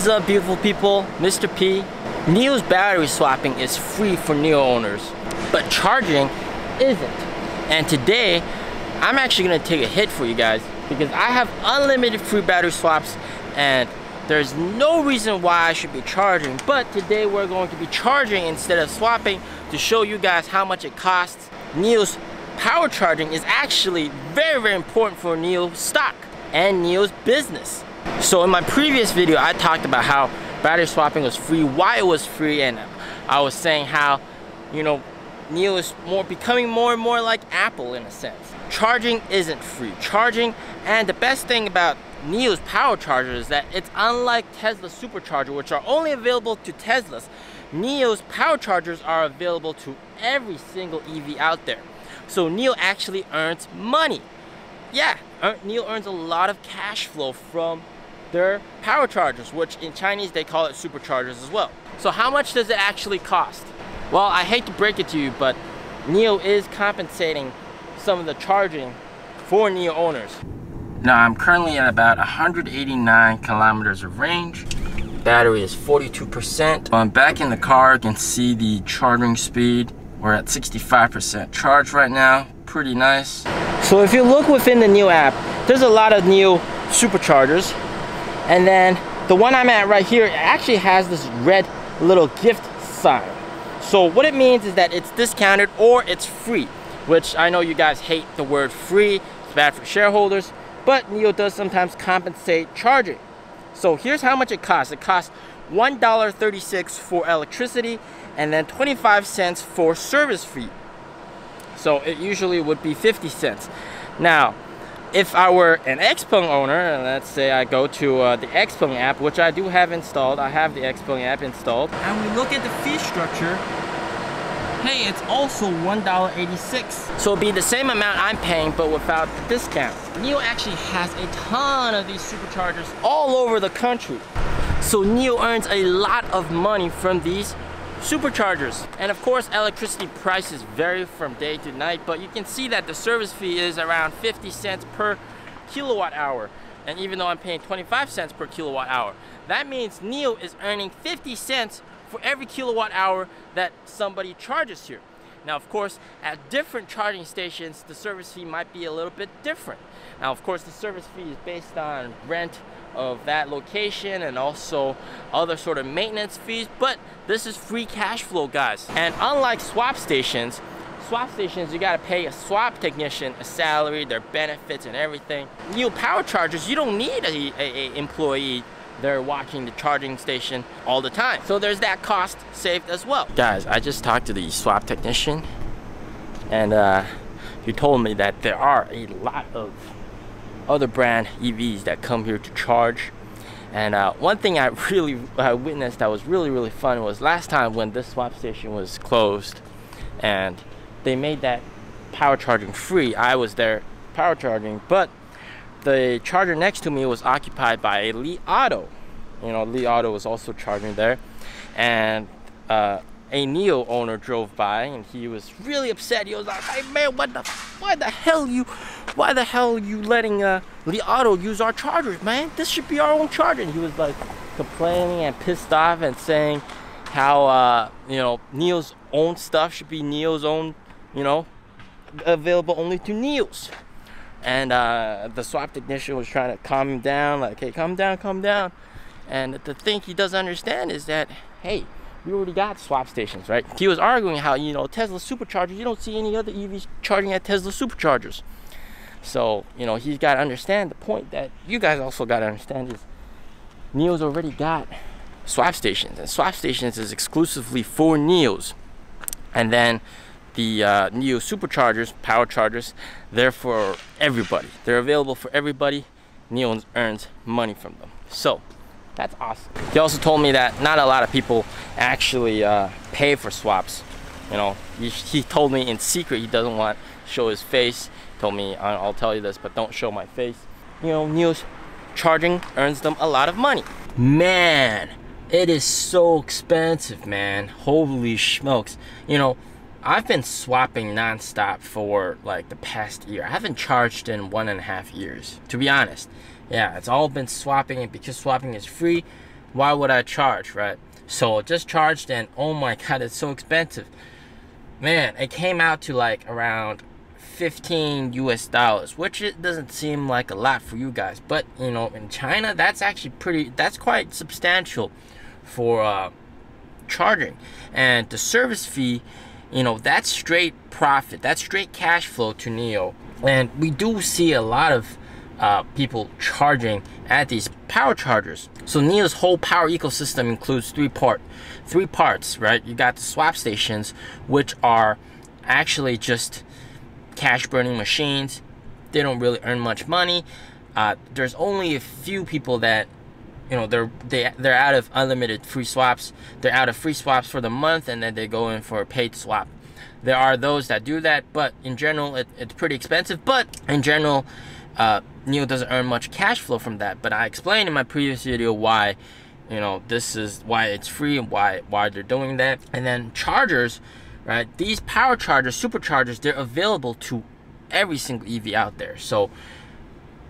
is up, beautiful people? Mr. P. NIO's battery swapping is free for NIO owners, but charging isn't. And today, I'm actually gonna take a hit for you guys because I have unlimited free battery swaps and there's no reason why I should be charging, but today we're going to be charging instead of swapping to show you guys how much it costs. NIO's power charging is actually very, very important for NIO stock and NIO's business. So in my previous video, I talked about how battery swapping was free, why it was free, and I was saying how, you know, NIO is becoming more and more like Apple in a sense. Charging isn't free. Charging, and the best thing about NIO's power charger is that it's unlike Tesla's Supercharger, which are only available to Teslas. NIO's power chargers are available to every single EV out there. So NIO actually earns money. Yeah, NIO earns a lot of cash flow from their power chargers, which in Chinese they call it superchargers as well. So how much does it actually cost? Well, I hate to break it to you, but NIO is compensating some of the charging for NIO owners. Now I'm currently at about 189 kilometers of range. Battery is 42%. I'm back in the car. You can see the charging speed. We're at 65% charge right now. Pretty nice. So if you look within the NIO app, there's a lot of NIO superchargers. And then the one I'm at right here actually has this red little gift sign. So what it means is that it's discounted or it's free, which I know you guys hate the word free. It's bad for shareholders. But NIO does sometimes compensate charging. So here's how much it costs. It costs $1.36 for electricity and then 25 cents for service fee. So it usually would be 50 cents. Now, if I were an Xpeng owner, and let's say I go to the Xpeng app, which I do have installed. I have the Xpeng app installed. And we look at the fee structure. Hey, it's also $1.86. So it'd be the same amount I'm paying, but without the discount. NIO actually has a ton of these superchargers all over the country. So NIO earns a lot of money from these superchargers. And of course, electricity prices vary from day to night, but you can see that the service fee is around 50 cents per kilowatt hour. And even though I'm paying 25 cents per kilowatt hour, that means NIO is earning 50 cents for every kilowatt hour that somebody charges here. Now, of course, at different charging stations, the service fee might be a little bit different. Now, of course, the service fee is based on rent of that location and also other sort of maintenance fees, but this is free cash flow, guys. And unlike swap stations, you gotta pay a swap technician a salary, their benefits and everything. NIO power chargers, you don't need a employee there watching the charging station all the time. So there's that cost saved as well. Guys, I just talked to the swap technician and he told me that there are a lot of other brand EVs that come here to charge. And one thing I witnessed that was really fun was last time when this swap station was closed and they made that power charging free. I was there power charging, but the charger next to me was occupied by a Li Auto. You know, Li Auto was also charging there, and a NIO owner drove by and he was really upset. He was like, "Hey man, why the hell you letting Li Auto use our chargers, man? This should be our own charger." And he was like complaining and pissed off and saying how you know, NIO's own stuff should be NIO's own, you know, available only to NIOs. And the swap technician was trying to calm him down, like, "Hey, calm down." And the thing he doesn't understand is that, hey, we already got swap stations, right? He was arguing how, you know, Tesla superchargers, you don't see any other EVs charging at Tesla superchargers. So, you know, he's got to understand the point that you guys also got to understand is NIO's already got swap stations, and swap stations is exclusively for NIOs. And then the NIO superchargers, power chargers, they're for everybody. They're available for everybody. NIO earns money from them. So that's awesome. He also told me that not a lot of people actually pay for swaps. You know, he told me in secret he doesn't want to show his face. He told me, "I'll tell you this, but don't show my face." You know, NIO's charging earns them a lot of money. Man, it is so expensive, man. Holy smokes. You know, I've been swapping non-stop for like the past year. I haven't charged in 1.5 years, to be honest. Yeah, it's all been swapping, and because swapping is free, why would I charge, right? So just charged, and oh my god, it's so expensive. Man, it came out to like around 15 US dollars, which it doesn't seem like a lot for you guys, but you know, in China, that's actually that's quite substantial for charging. And the service fee, you know, that's straight profit, that's straight cash flow to NIO. And we do see a lot of people charging at these power chargers. So NIO's whole power ecosystem includes three parts, right? You got the swap stations, which are actually just cash burning machines. They don't really earn much money. There's only a few people that, you know, they're out of unlimited free swaps. They're out of free swaps for the month, and then they go in for a paid swap. There are those that do that, but in general, it's pretty expensive. But in general, NIO doesn't earn much cash flow from that. But I explained in my previous video why, you know, this is why it's free and why they're doing that. And then chargers, right? These power chargers, superchargers, they're available to every single EV out there. So,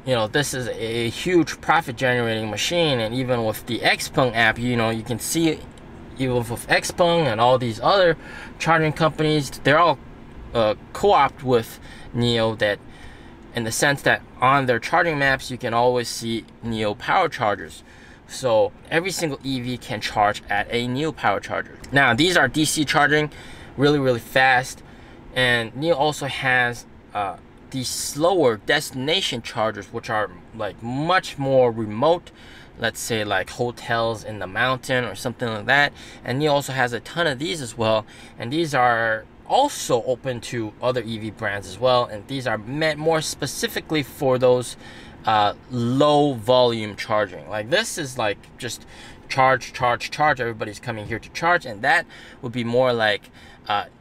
you know, this is a huge profit generating machine. And even with the Xpeng app, you know, you can see even with Xpeng and all these other charging companies, they're all co-opt with NIO, that in the sense that on their charging maps you can always see NIO Power Chargers. So every single EV can charge at a NIO Power Charger. Now these are DC charging, really fast, and NIO also has these slower destination chargers, which are like much more remote. Let's say like hotels in the mountain or something like that. And NIO also has a ton of these as well, and these are also open to other EV brands as well, and these are meant more specifically for those low volume charging. Like this is like just charge, everybody's coming here to charge, and that would be more like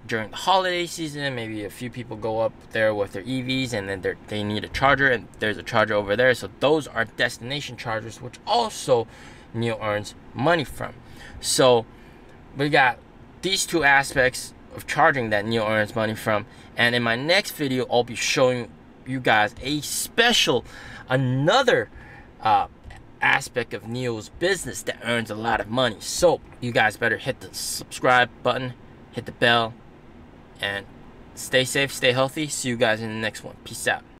during the holiday season, maybe a few people go up there with their EVs and then they need a charger, and there's a charger over there. So those are destination chargers, which also NIO earns money from. So we got these two aspects of charging that NIO earns money from, and in my next video I'll be showing you guys another aspect of NIO's business that earns a lot of money. So you guys better hit the subscribe button, hit the bell, and stay safe, stay healthy. See you guys in the next one. Peace out.